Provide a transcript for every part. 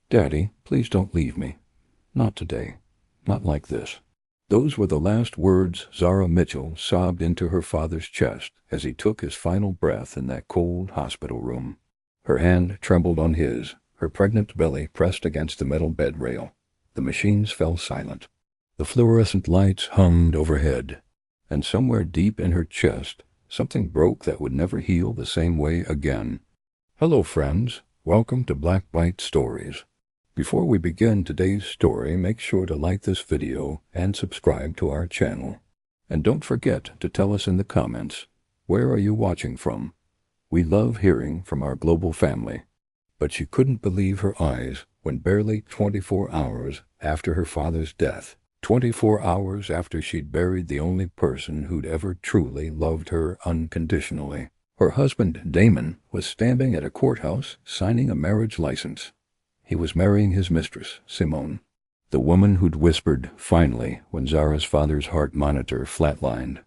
"Daddy, please don't leave me. Not today. Not like this." Those were the last words Zara Mitchell sobbed into her father's chest as he took his final breath in that cold hospital room. Her hand trembled on his, her pregnant belly pressed against the metal bed rail. The machines fell silent. The fluorescent lights hummed overhead. And somewhere deep in her chest, something broke that would never heal the same way again. Hello, friends. Welcome to Black Bite Stories. Before we begin today's story, make sure to like this video and subscribe to our channel. And don't forget to tell us in the comments, where are you watching from? We love hearing from our global family. But she couldn't believe her eyes when barely 24 hours after her father's death, 24 hours after she'd buried the only person who'd ever truly loved her unconditionally, her husband Damon was standing at a courthouse signing a marriage license. He was marrying his mistress, Simone, the woman who'd whispered, finally, when Zara's father's heart monitor flatlined.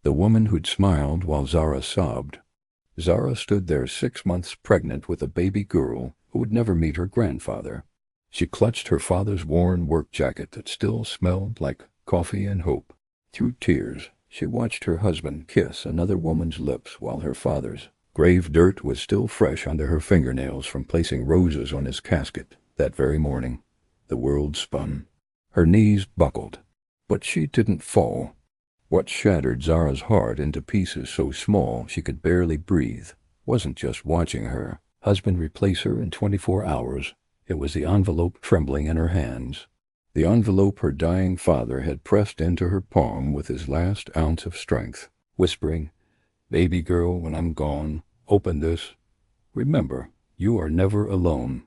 The woman who'd smiled while Zara sobbed. Zara stood there 6 months pregnant with a baby girl who would never meet her grandfather. She clutched her father's worn work jacket that still smelled like coffee and hope. Through tears, she watched her husband kiss another woman's lips while her father's grave dirt was still fresh under her fingernails from placing roses on his casket that very morning. The world spun. Her knees buckled. But she didn't fall. What shattered Zara's heart into pieces so small she could barely breathe wasn't just watching her husband replace her in 24 hours. It was the envelope trembling in her hands. The envelope her dying father had pressed into her palm with his last ounce of strength, whispering, "Baby girl, when I'm gone, open this. Remember, you are never alone.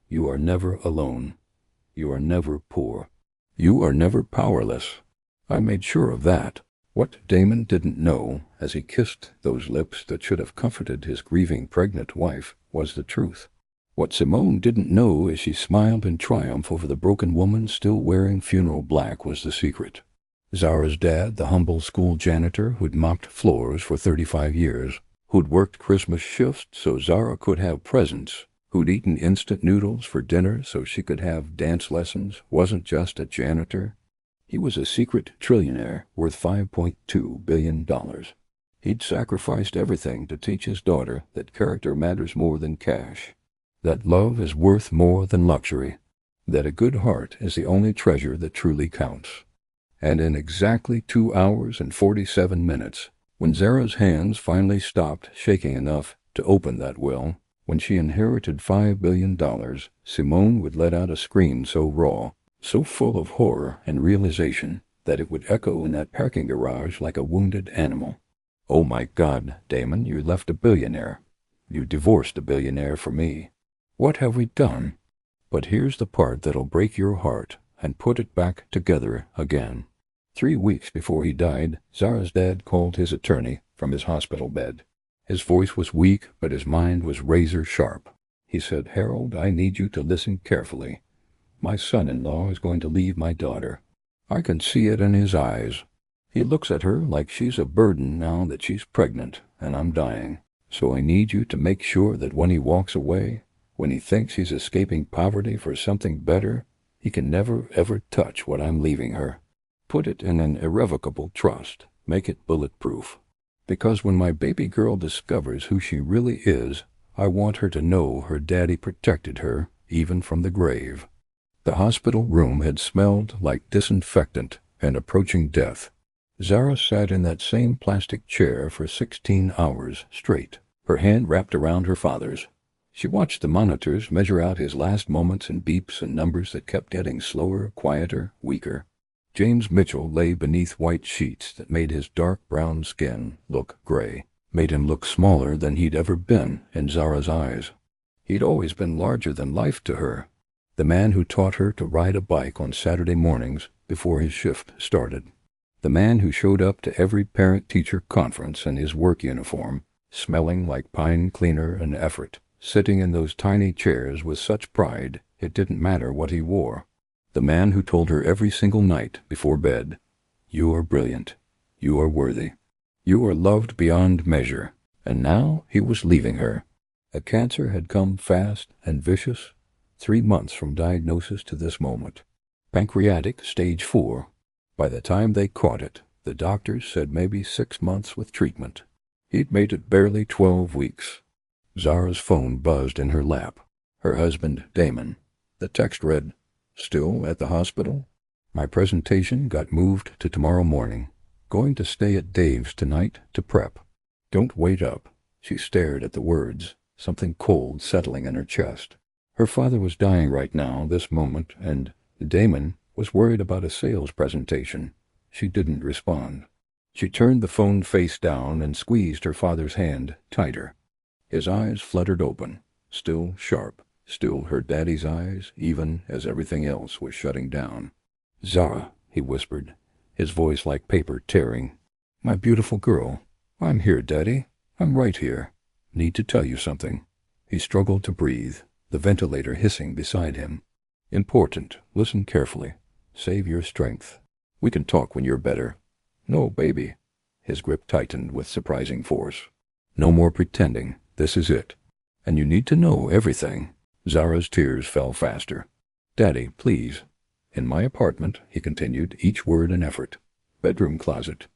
You are never alone. You are never poor. You are never powerless." I made sure of that. What Damon didn't know, as he kissed those lips that should have comforted his grieving pregnant wife, was the truth. What Simone didn't know as she smiled in triumph over the broken woman still wearing funeral black was the secret. Zara's dad, the humble school janitor who'd mopped floors for 35 years, who'd worked Christmas shifts so Zara could have presents, who'd eaten instant noodles for dinner so she could have dance lessons, wasn't just a janitor. He was a secret trillionaire worth $5.2 billion. He'd sacrificed everything to teach his daughter that character matters more than cash, that love is worth more than luxury, that a good heart is the only treasure that truly counts. And in exactly 2 hours and 47 minutes, when Zara's hands finally stopped shaking enough to open that will, when she inherited $5 billion, Simone would let out a scream so raw, so full of horror and realization, that it would echo in that parking garage like a wounded animal. "Oh my God, Damon, you left a billionaire. You divorced a billionaire for me. What have we done?" But here's the part that'll break your heart and put it back together again. 3 weeks before he died, Zara's dad called his attorney from his hospital bed. His voice was weak, but his mind was razor sharp. He said, "Harold, I need you to listen carefully. My son-in-law is going to leave my daughter. I can see it in his eyes. He looks at her like she's a burden now that she's pregnant, and I'm dying. So I need you to make sure that when he walks away, when he thinks he's escaping poverty for something better, he can never ever touch what I'm leaving her. Put it in an irrevocable trust. Make it bulletproof. Because when my baby girl discovers who she really is, I want her to know her daddy protected her, even from the grave." The hospital room had smelled like disinfectant and approaching death. Zara sat in that same plastic chair for 16 hours straight, her hand wrapped around her father's. She watched the monitors measure out his last moments in beeps and numbers that kept getting slower, quieter, weaker. James Mitchell lay beneath white sheets that made his dark brown skin look gray, made him look smaller than he'd ever been in Zara's eyes. He'd always been larger than life to her. The man who taught her to ride a bike on Saturday mornings before his shift started. The man who showed up to every parent-teacher conference in his work uniform, smelling like pine cleaner and effort, sitting in those tiny chairs with such pride it didn't matter what he wore. The man who told her every single night before bed, "You are brilliant. You are worthy. You are loved beyond measure." And now he was leaving her. A cancer had come fast and vicious. 3 months from diagnosis to this moment. Pancreatic stage 4. By the time they caught it, the doctors said maybe 6 months with treatment. He'd made it barely 12 weeks. Zara's phone buzzed in her lap. Her husband, Damon. The text read, "Still at the hospital? My presentation got moved to tomorrow morning. Going to stay at Dave's tonight to prep. Don't wait up." She stared at the words, something cold settling in her chest. Her father was dying right now, this moment, and Damon was worried about a sales presentation. She didn't respond. She turned the phone face down and squeezed her father's hand tighter. His eyes fluttered open, still sharp, still her daddy's eyes, even as everything else was shutting down. "Zara," he whispered, his voice like paper tearing. "My beautiful girl. I'm here, Daddy. I'm right here. Need to tell you something." He struggled to breathe, the ventilator hissing beside him. "Important. Listen carefully. Save your strength. We can talk when you're better." "No, baby." His grip tightened with surprising force. "No more pretending. This is it. And you need to know everything." Zara's tears fell faster. "Daddy, please." "In my apartment," he continued, each word an effort. "Bedroom closet.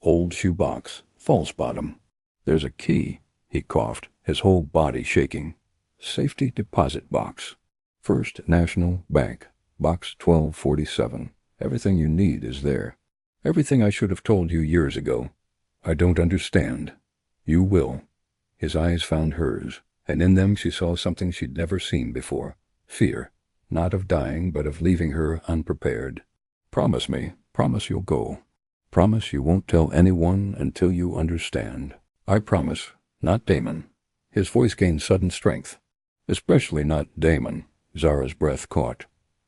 Old shoebox. False bottom. There's a key." He coughed, his whole body shaking. "Safety deposit box. First National Bank. Box 1247. Everything you need is there. Everything I should have told you years ago. I don't understand. You will." His eyes found hers, and in them she saw something she'd never seen before. Fear. Not of dying, but of leaving her unprepared. "Promise me. Promise you'll go. Promise you won't tell anyone until you understand." "I promise. Not Damon." His voice gained sudden strength. "Especially not Damon." Zara's breath caught.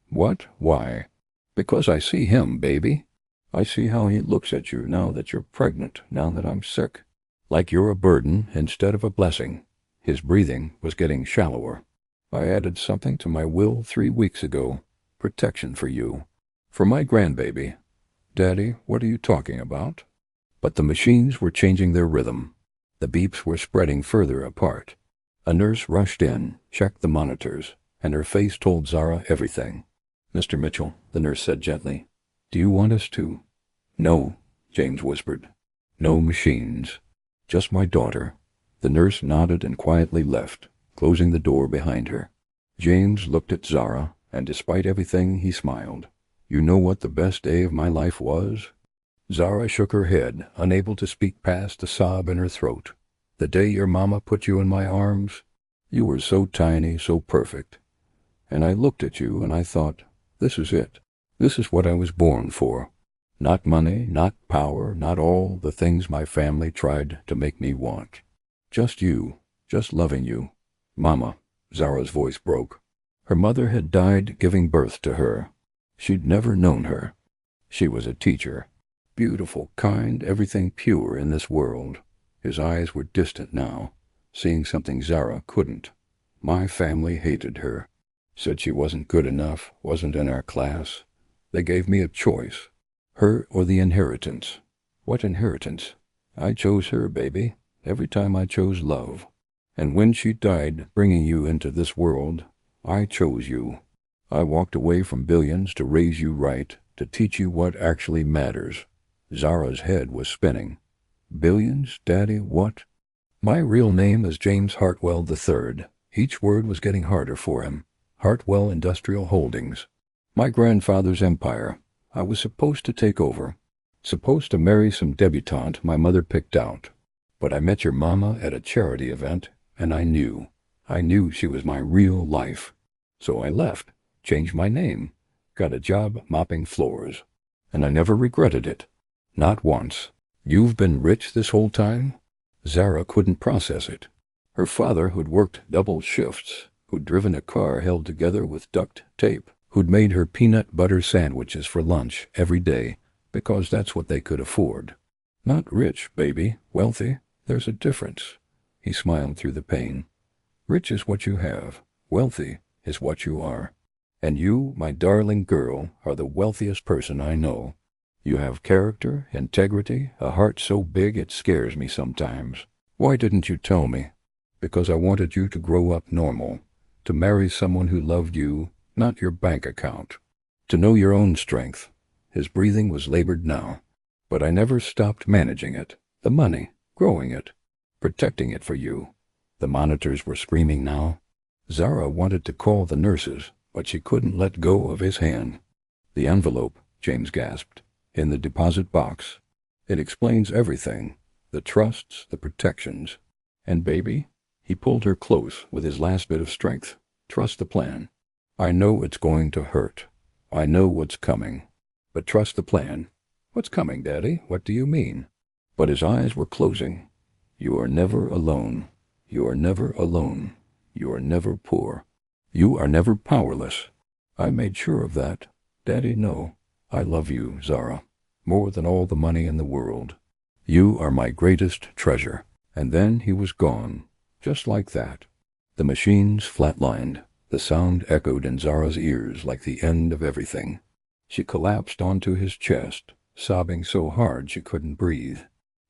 "What? Why?" "Because I see him, baby. I see how he looks at you now that you're pregnant, now that I'm sick. Like you're a burden instead of a blessing." His breathing was getting shallower. "I added something to my will 3 weeks ago. Protection for you. For my grandbaby." "Daddy, what are you talking about?" But the machines were changing their rhythm. The beeps were spreading further apart. A nurse rushed in, checked the monitors, and her face told Zara everything. "Mr. Mitchell," the nurse said gently, "do you want us to—" "No," James whispered. "No machines. Just my daughter." The nurse nodded and quietly left, closing the door behind her. James looked at Zara, and despite everything, he smiled. "You know what the best day of my life was?" Zara shook her head, unable to speak past the sob in her throat. "The day your mama put you in my arms? You were so tiny, so perfect. And I looked at you and I thought, this is it. This is what I was born for. Not money, not power, not all the things my family tried to make me want. Just you, just loving you." "Mama," Zara's voice broke. Her mother had died giving birth to her. She'd never known her. She was a teacher. Beautiful, kind, everything pure in this world. His eyes were distant now, seeing something Zara couldn't. "My family hated her. Said she wasn't good enough, wasn't in our class. They gave me a choice. Her or the inheritance." "What inheritance?" "I chose her, baby. Every time I chose love. And when she died bringing you into this world, I chose you. I walked away from billions to raise you right, to teach you what actually matters." Zara's head was spinning. "Billions, Daddy, what?" "My real name is James Hartwell III. Each word was getting harder for him. Hartwell Industrial Holdings. My grandfather's empire. I was supposed to take over. Supposed to marry some debutante my mother picked out. But I met your mama at a charity event, and I knew. I knew she was my real life. So I left, changed my name, got a job mopping floors. And I never regretted it. Not once. You've been rich this whole time?" Zara couldn't process it. Her father, who'd worked double shifts, who'd driven a car held together with duct tape, who'd made her peanut butter sandwiches for lunch every day, because that's what they could afford. "Not rich, baby. Wealthy. There's a difference." He smiled through the pain. "Rich is what you have. Wealthy is what you are. And you, my darling girl, are the wealthiest person I know. You have character, integrity, a heart so big it scares me sometimes. Why didn't you tell me?" "Because I wanted you to grow up normal. To marry someone who loved you, not your bank account. To know your own strength. His breathing was labored now. But I never stopped managing it. The money, growing it, protecting it for you. The monitors were screaming now. Zara wanted to call the nurses, but she couldn't let go of his hand. The envelope, James gasped, in the deposit box. It explains everything. The trusts, the protections. And baby? He pulled her close with his last bit of strength. Trust the plan. I know it's going to hurt. I know what's coming. But trust the plan. What's coming, Daddy? What do you mean? But his eyes were closing. You are never alone. You are never alone. You are never poor. You are never powerless. I made sure of that. Daddy, no. I love you, Zara, more than all the money in the world. You are my greatest treasure. And then he was gone, just like that. The machines flatlined. The sound echoed in Zara's ears like the end of everything. She collapsed onto his chest, sobbing so hard she couldn't breathe.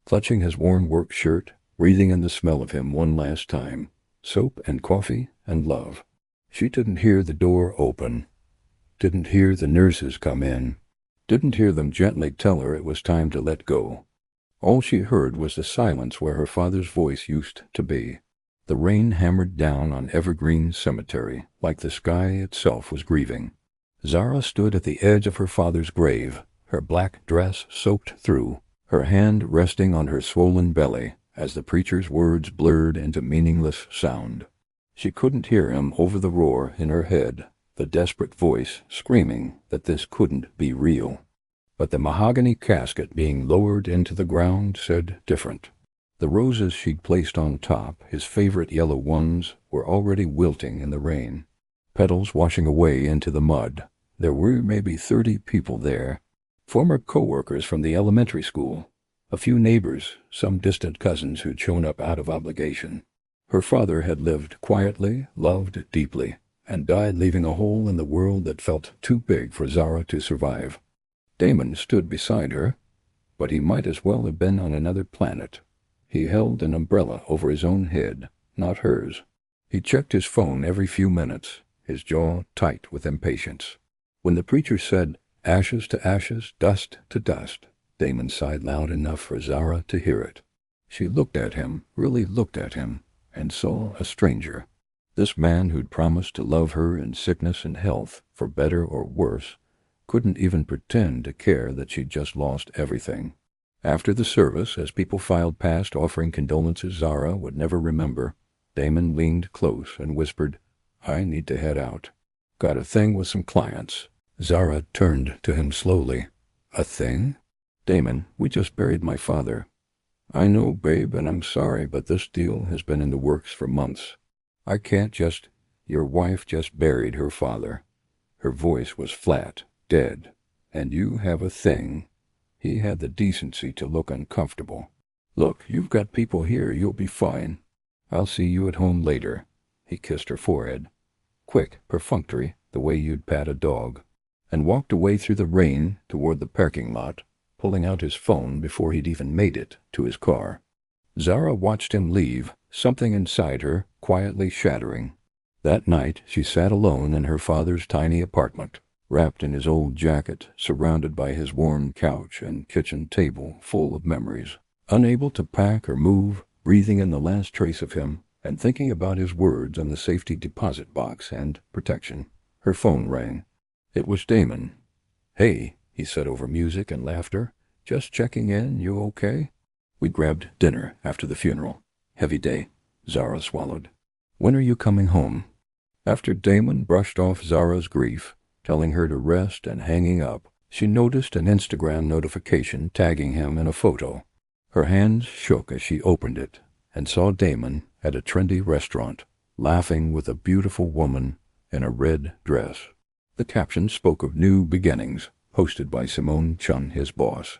Clutching his worn work shirt, breathing in the smell of him one last time. Soap and coffee and love. She didn't hear the door open. Didn't hear the nurses come in. Didn't hear them gently tell her it was time to let go. All she heard was the silence where her father's voice used to be. The rain hammered down on Evergreen Cemetery, like the sky itself was grieving. Zara stood at the edge of her father's grave, her black dress soaked through, her hand resting on her swollen belly as the preacher's words blurred into meaningless sound. She couldn't hear him over the roar in her head, the desperate voice screaming that this couldn't be real. But the mahogany casket being lowered into the ground said different. The roses she'd placed on top, his favorite yellow ones, were already wilting in the rain, petals washing away into the mud. There were maybe 30 people there, former co-workers from the elementary school, a few neighbors, some distant cousins who'd shown up out of obligation. Her father had lived quietly, loved deeply, and died leaving a hole in the world that felt too big for Zara to survive. Damon stood beside her, but he might as well have been on another planet. He held an umbrella over his own head, not hers. He checked his phone every few minutes, his jaw tight with impatience. When the preacher said, "Ashes to ashes, dust to dust," Damon sighed loud enough for Zara to hear it. She looked at him, really looked at him, and saw a stranger. This man who'd promised to love her in sickness and health, for better or worse, couldn't even pretend to care that she'd just lost everything. After the service, as people filed past offering condolences Zara would never remember, Damon leaned close and whispered, "I need to head out. Got a thing with some clients." Zara turned to him slowly. "A thing?" "Damon, we just buried my father." "I know, babe, and I'm sorry, but this deal has been in the works for months. I can't just—" "Your wife just buried her father." Her voice was flat, dead. "And you have a thing." He had the decency to look uncomfortable. "Look, you've got people here. You'll be fine. I'll see you at home later." He kissed her forehead. Quick, perfunctory, the way you'd pat a dog. And walked away through the rain toward the parking lot, pulling out his phone before he'd even made it to his car. Zara watched him leave, something inside her quietly shattering. That night she sat alone in her father's tiny apartment, wrapped in his old jacket, surrounded by his worn couch and kitchen table full of memories, unable to pack or move, breathing in the last trace of him, and thinking about his words on the safety deposit box and protection. Her phone rang. It was Damon. "Hey," he said over music and laughter. "Just checking in. You okay?" "We grabbed dinner after the funeral. Heavy day." Zara swallowed. "When are you coming home?" After Damon brushed off Zara's grief, telling her to rest and hanging up, she noticed an Instagram notification tagging him in a photo. Her hands shook as she opened it and saw Damon at a trendy restaurant, laughing with a beautiful woman in a red dress. The caption spoke of new beginnings, hosted by Simone Chun, his boss.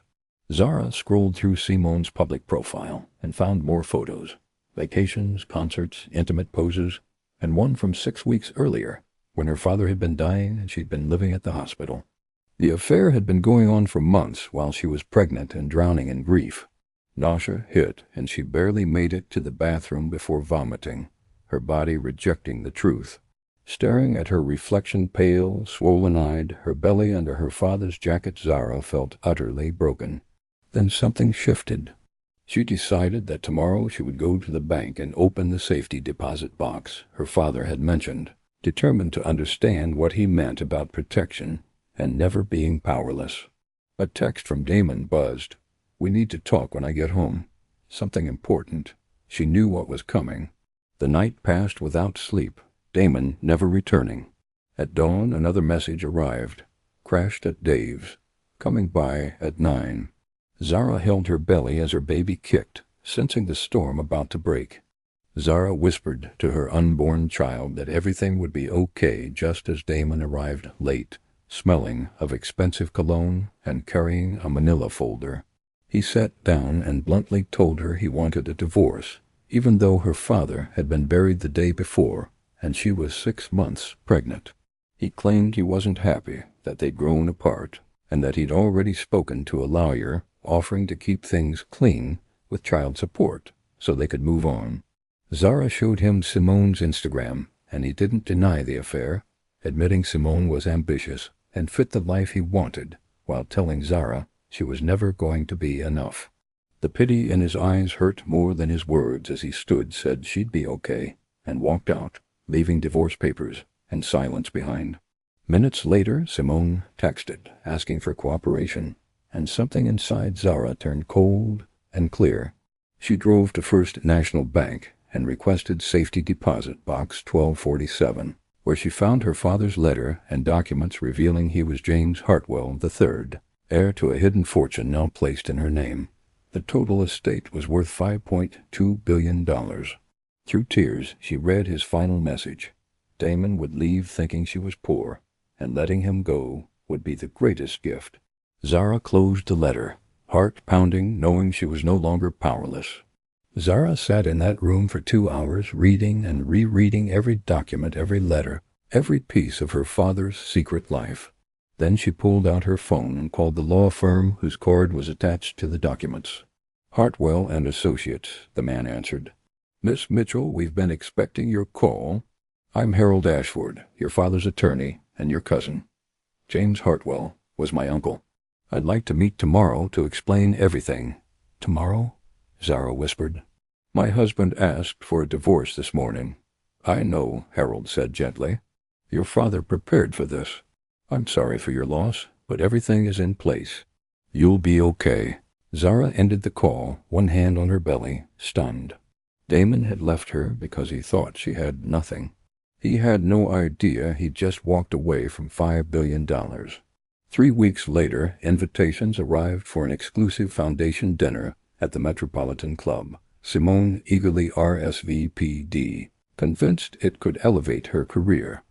Zara scrolled through Simone's public profile and found more photos. Vacations, concerts, intimate poses, and one from 6 weeks earlier, when her father had been dying and she'd been living at the hospital. The affair had been going on for months while she was pregnant and drowning in grief. Nausea hit, and she barely made it to the bathroom before vomiting, her body rejecting the truth. Staring at her reflection, pale, swollen-eyed, her belly under her father's jacket, Zara felt utterly broken. Then something shifted. She decided that tomorrow she would go to the bank and open the safety deposit box her father had mentioned, determined to understand what he meant about protection and never being powerless. A text from Damon buzzed. "We need to talk when I get home. Something important." She knew what was coming. The night passed without sleep, Damon never returning. At dawn, another message arrived. "Crashed at Dave's. Coming by at 9. Zara held her belly as her baby kicked, sensing the storm about to break. Zara whispered to her unborn child that everything would be okay just as Damon arrived late, smelling of expensive cologne and carrying a manila folder. He sat down and bluntly told her he wanted a divorce, even though her father had been buried the day before and she was 6 months pregnant. He claimed he wasn't happy that they'd grown apart and that he'd already spoken to a lawyer offering to keep things clean with child support so they could move on. Zara showed him Simone's Instagram, and he didn't deny the affair, admitting Simone was ambitious and fit the life he wanted, while telling Zara she was never going to be enough. The pity in his eyes hurt more than his words as he said she'd be okay, and walked out, leaving divorce papers and silence behind. Minutes later, Simone texted, asking for cooperation, and something inside Zara turned cold and clear. She drove to First National Bank and requested safety deposit box 1247, where she found her father's letter and documents revealing he was James Hartwell III, heir to a hidden fortune now placed in her name. The total estate was worth $5.2 billion. Through tears, she read his final message. Damon would leave thinking she was poor, and letting him go would be the greatest gift. Zara closed the letter, heart pounding, knowing she was no longer powerless. Zara sat in that room for 2 hours, reading and rereading every document, every letter, every piece of her father's secret life. Then she pulled out her phone and called the law firm whose cord was attached to the documents. "Hartwell and Associates," the man answered. "Miss Mitchell, we've been expecting your call. I'm Harold Ashford, your father's attorney and your cousin. James Hartwell was my uncle. I'd like to meet tomorrow to explain everything." "Tomorrow?" Zara whispered. "My husband asked for a divorce this morning." "I know," Harold said gently. "Your father prepared for this. I'm sorry for your loss, but everything is in place. You'll be okay." Zara ended the call, one hand on her belly, stunned. Damon had left her because he thought she had nothing. He had no idea he'd just walked away from $5 billion. 3 weeks later, invitations arrived for an exclusive foundation dinner at the Metropolitan Club. Simone eagerly RSVP'd, convinced it could elevate her career.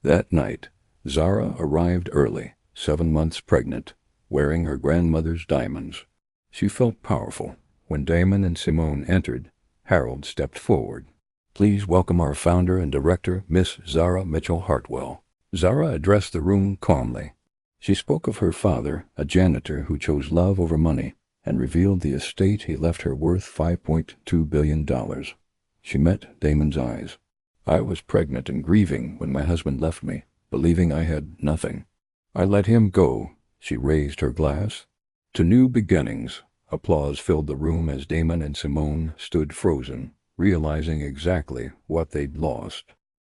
That night, Zara arrived early, 7 months pregnant, wearing her grandmother's diamonds. She felt powerful. When Damon and Simone entered, Harold stepped forward. "Please welcome our founder and director, Miss Zara Mitchell Hartwell." Zara addressed the room calmly. She spoke of her father, a janitor who chose love over money, and revealed the estate he left her worth $5.2 billion. She met Damon's eyes. "I was pregnant and grieving when my husband left me, believing I had nothing. I let him go." She raised her glass. "To new beginnings." Applause filled the room as Damon and Simone stood frozen, realizing exactly what they'd lost.